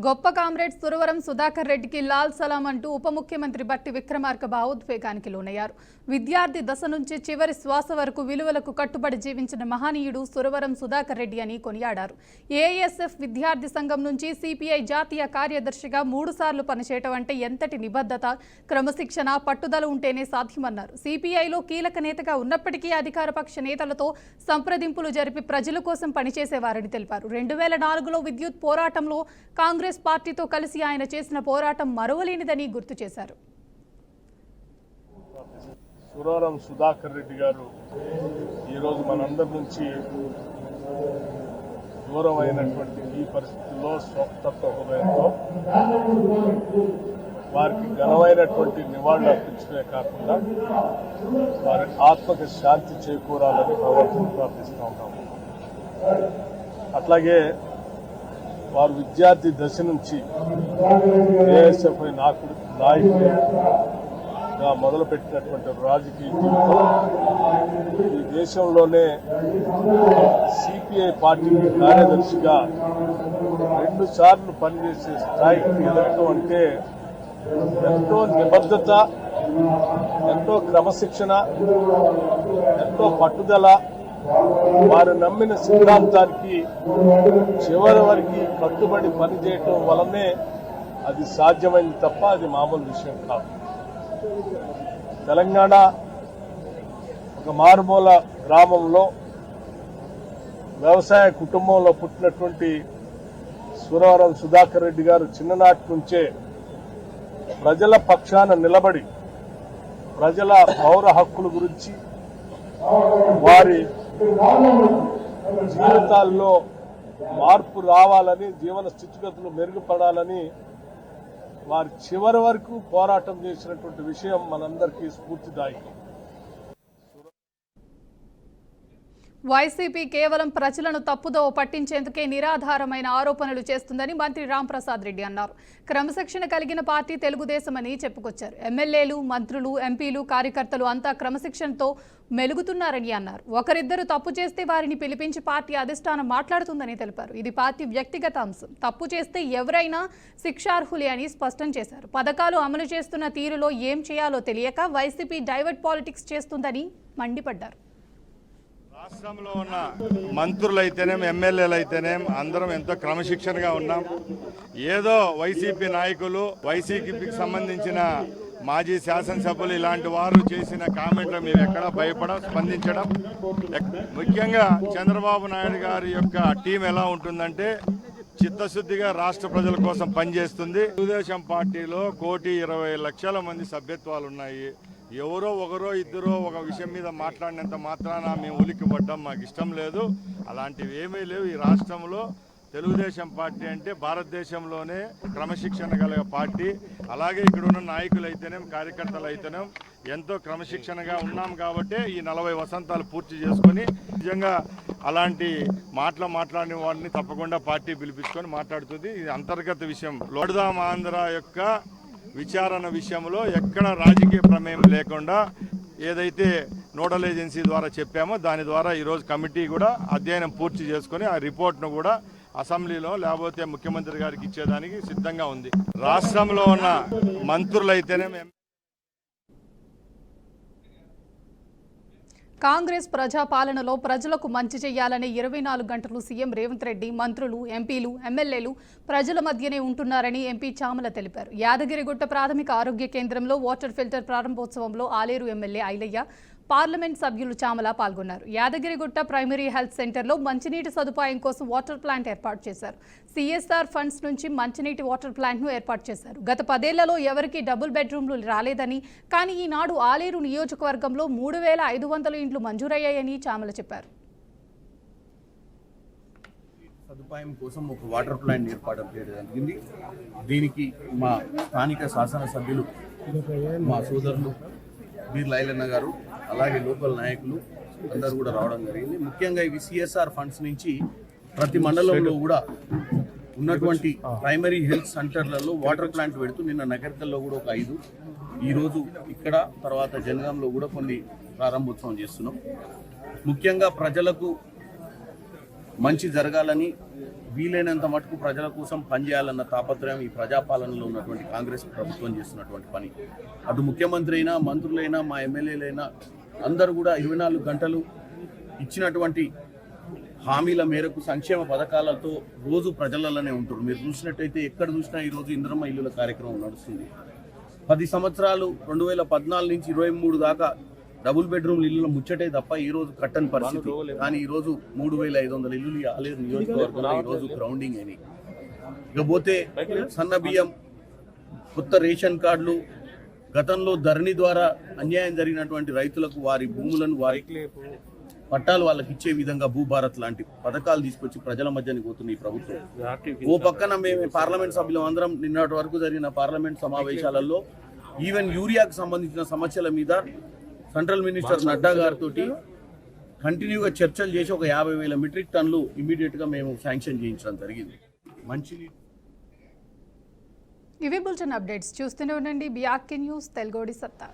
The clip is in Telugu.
గొప్ప కామ్రేడ్ సురవరం సుధాకర్ రెడ్డికి లాల్ సలాం అంటూ ఉప ముఖ్యమంత్రి బట్టి విక్రమార్క భావోద్వేగానికి లోనయ్యారు. విద్యార్థి దశ నుంచి చివరి శ్వాస వరకు విలువలకు కట్టుబడి జీవించిన మహనీయుడు సురవరం సుధాకర్ రెడ్డి అని కొనియాడారు. ఏఎస్ఎఫ్ విద్యార్థి సంఘం నుంచి సిపిఐ జాతీయ కార్యదర్శిగా 3 సార్లు పనిచేయటం అంటే ఎంతటి నిబద్ధత, క్రమశిక్షణ, పట్టుదల ఉంటేనే సాధ్యమన్నారు. సిపిఐలో కీలక నేతగా ఉన్నప్పటికీ అధికార పక్ష నేతలతో సంప్రదింపులు జరిపి ప్రజల కోసం పనిచేసేవారని తెలిపారు. 2004లో విద్యుత్ పోరాటంలో కాంగ్రెస్ పార్టీతో కలిసి ఆయన చేసిన పోరాటం మరువలేనిదని గుర్తు చేశారు. సురవరం సుధాకర్ రెడ్డి గారు ఈరోజు మనందరి నుంచి దూరం అయినటువంటి ఈ పరిస్థితుల్లో స్వతత్వ హృదయంతో వారికి ఘనమైనటువంటి నివాళులు అర్పించడమే కాకుండా వారి ఆత్మకి శాంతి చేకూరాలని భగవంతుని ప్రార్థిస్తూ ఉంటాము. అట్లాగే వారు విద్యార్థి దశ నుంచి ఏఎస్ఎఫ్ నాయకుడిగా మొదలుపెట్టినటువంటి రాజకీయ జీవితం ఈ దేశంలోనే సిపిఐ పార్టీకి కార్యదర్శిగా 2 సార్లు పనిచేసే స్థాయికి ఎదగటం అంటే ఎంతో నిబద్ధత, ఎంతో క్రమశిక్షణ, ఎంతో పట్టుదల, వారు నమ్మిన సిద్ధాంతానికి చివరి వరకు కట్టుబడి పనిచేయటం వలనే అది సాధ్యమైంది తప్ప అది మామూలు విషయం కాదు. తెలంగాణ ఒక మారుమూల గ్రామంలో వ్యవసాయ కుటుంబంలో పుట్టినటువంటి సురవరం సుధాకర్ రెడ్డి గారు చిన్ననాటి నుంచే ప్రజల పక్షాన నిలబడి ప్రజల పౌర హక్కుల గురించి, వారి జీవితాల్లో మార్పు రావాలని, జీవన స్థితిగతులు మెరుగుపడాలని వారి చివరి వరకు పోరాటం చేసినటువంటి విషయం మనందరికీ స్ఫూర్తిదాయకం. వైసీపీ కేవలం ప్రజలను తప్పుదోవ పట్టించేందుకే నిరాధారమైన ఆరోపణలు చేస్తుందని మంత్రి రాంప్రసాద్ రెడ్డి అన్నారు. క్రమశిక్షణ కలిగిన పార్టీ తెలుగుదేశమని చెప్పుకొచ్చారు. ఎమ్మెల్యేలు, మంత్రులు, ఎంపీలు, కార్యకర్తలు అంతా క్రమశిక్షణతో మెలుగుతున్నారని అన్నారు. ఒకరిద్దరు తప్పు చేస్తే వారిని పిలిపించి పార్టీ అధిష్టానం మాట్లాడుతుందని తెలిపారు. ఇది పార్టీ వ్యక్తిగత అంశం. తప్పు చేస్తే ఎవరైనా శిక్షార్హులే అని స్పష్టం చేశారు. పథకాలు అమలు చేస్తున్న తీరులో ఏం చేయాలో తెలియక వైసీపీ డైవర్ట్ పాలిటిక్స్ చేస్తుందని మండిపడ్డారు. రాష్ట్రంలో ఉన్న మంత్రులైతేనేం, ఎమ్మెల్యేలు అయితేనేం అందరం ఎంతో క్రమశిక్షణగా ఉన్నాం. ఏదో వైసీపీ నాయకులు, వైసీపీకి సంబంధించిన మాజీ శాసనసభ్యులు ఇలాంటి వారు చేసిన కామెంట్లు మేము ఎక్కడా భయపడం, స్పందించడం. ముఖ్యంగా చంద్రబాబు నాయుడు గారి యొక్క టీం ఎలా ఉంటుందంటే చిత్తశుద్ధిగా రాష్ట్ర ప్రజల కోసం పనిచేస్తుంది. తెలుగుదేశం పార్టీలో 1,20,00,000 మంది సభ్యత్వాలు ఉన్నాయి. ఎవరో ఒకరో ఇద్దరో ఒక విషయం మీద మాట్లాడినంత మాత్రాన మేము ఉలిక్కిపడ్డాం, మాకు ఇష్టం లేదు. అలాంటివి ఏమీ లేవు. ఈ రాష్ట్రంలో తెలుగుదేశం పార్టీ అంటే భారతదేశంలోనే క్రమశిక్షణ గల పార్టీ. అలాగే ఇక్కడ ఉన్న నాయకులు అయితేనేం, కార్యకర్తలు అయితేనేం ఎంతో క్రమశిక్షణగా ఉన్నాం కాబట్టి ఈ 40 వసంతాలు పూర్తి చేసుకొని నిజంగా అలాంటి మాట్లాడిన వాడిని తప్పకుండా పార్టీ పిలిపించుకొని మాట్లాడుతుంది. ఇది అంతర్గత విషయం. లోడ్దాం ఆంధ్ర యొక్క విచారణ విషయంలో ఎక్కడ రాజకీయ ప్రమేయం లేకుండా ఏదైతే నోడల్ ఏజెన్సీ ద్వారా చెప్పామో దాని ద్వారా ఈరోజు కమిటీ కూడా అధ్యయనం పూర్తి చేసుకొని ఆ రిపోర్ట్ను కూడా అసెంబ్లీలో లేకపోతే ముఖ్యమంత్రి గారికి ఇచ్చేదానికి సిద్ధంగా ఉంది. రాష్ట్రంలో ఉన్న మంత్రులైతేనే కాంగ్రెస్ ప్రజాపాలనలో ప్రజలకు మంచి చేయాలనే 24 గంటలు సీఎం రేవంత్ రెడ్డి, మంత్రులు, ఎంపీలు, ఎమ్మెల్యేలు ప్రజల మధ్యనే ఉంటున్నారని ఎంపీ చామల తెలిపారు. యాదగిరిగుట్ట ప్రాథమిక ఆరోగ్య కేంద్రంలో వాటర్ ఫిల్టర్ ప్రారంభోత్సవంలో ఆలేరు ఎమ్మెల్యే ఐలయ్య, పార్లమెంట్ సభ్యులు చామల పాల్గొన్నారు. యాదగిరిగుట్ట ప్రైమరీ హెల్త్ సెంటర్లో మంచినీటి సదుపాయం కోసం వాటర్ ప్లాంట్ ఏర్పాటు చేశారు. సిఎస్ఆర్ ఫండ్స్ నుంచి మంచినీటి వాటర్ ప్లాంట్ను ఏర్పాటు చేశారు. గత 10 ఏళ్లలో ఎవరికీ డబుల్ బెడ్రూమ్లు రాలేదని, కానీ ఈనాడు ఆలేరు నియోజకవర్గంలో 3,500 ఇండ్లు మంజూరయ్యాయని చామల చెప్పారు. సదుపాయం కోసం ఒక వాటర్ ప్లాంట్ ఏర్పాటు చేయడం జరిగింది. దీనికి మా స్థానిక శాసనసభ్యులు, మా సోదరులు బీర్ల ఐలన్న గారు, అలాగే లోకల్ నాయకులు అందరూ కూడా రావడం జరిగింది. ముఖ్యంగా ఇవి సిఎస్ఆర్ ఫండ్స్ నుంచి ప్రతి మండలంలో కూడా ఉన్నటువంటి ప్రైమరీ హెల్త్ సెంటర్లలో వాటర్ ప్లాంట్ పెడుతూ నిన్న నగరికల్లో కూడా ఒక 5, ఈరోజు ఇక్కడ, తర్వాత జనగాంలో కూడా కొన్ని ప్రారంభోత్సవం చేస్తున్నాం. ముఖ్యంగా ప్రజలకు మంచి జరగాలని వీలైనంత మటుకు ప్రజల కోసం పనిచేయాలన్న తాపత్రయం ఈ ప్రజాపాలనలో ఉన్నటువంటి కాంగ్రెస్ ప్రభుత్వం చేస్తున్నటువంటి పని. అటు ముఖ్యమంత్రి అయినా, మంత్రులైనా, మా ఎమ్మెల్యేలైనా అందరూ కూడా 24 గంటలు ఇచ్చినటువంటి హామీల మేరకు సంక్షేమ పథకాలతో రోజు ప్రజలలోనే ఉంటారు. మీరు చూసినట్టయితే ఎక్కడ చూసినా ఈరోజు ఇంద్రమ్మ ఇల్లుల కార్యక్రమం నడుస్తుంది. 10 సంవత్సరాలు 2014 నుంచి 23 దాకా డబుల్ బెడ్రూమ్ ఇల్లుల ముచ్చటే తప్ప ఈ రోజు కట్టని పరిస్థితి. కానీ ఈ రోజు 3500 ఇల్లులు ఆలేరు నియోజకవర్గంలో ఈ రోజు గ్రౌండింగ్ అయినాయి. ఇకపోతే సన్న బియ్యం, కొత్త రేషన్ కార్డులు, గతంలో ధరణి ద్వారా అన్యాయం జరిగినటువంటి రైతులకు వారి భూములను, వారి పట్టాలు వాళ్ళకి ఇచ్చే విధంగా భూభారత్ లాంటి పథకాలు తీసుకొచ్చి ప్రజల మధ్యని పోతుంది ఈ ప్రభుత్వం. ఓ పక్కన మేము పార్లమెంట్ సభ్యులం అందరం నిన్నటి వరకు జరిగిన పార్లమెంట్ సమావేశాలలో ఈవెన్ యూరియాకు సంబంధించిన సమస్యల మీద సెంట్రల్ మినిస్టర్ నడ్డా గారితో కంటిన్యూగా చర్చలు చేసి ఒక 50,000 మెట్రిక్ టన్నులు ఇమీడియట్గా మేము శాంక్షన్ చేయించడం జరిగింది. మంచినీరు. ఇవి బులెటిన్ అప్డేట్స్. చూస్తూనే ఉండండి BRK న్యూస్, తెలుగోడి సత్తా.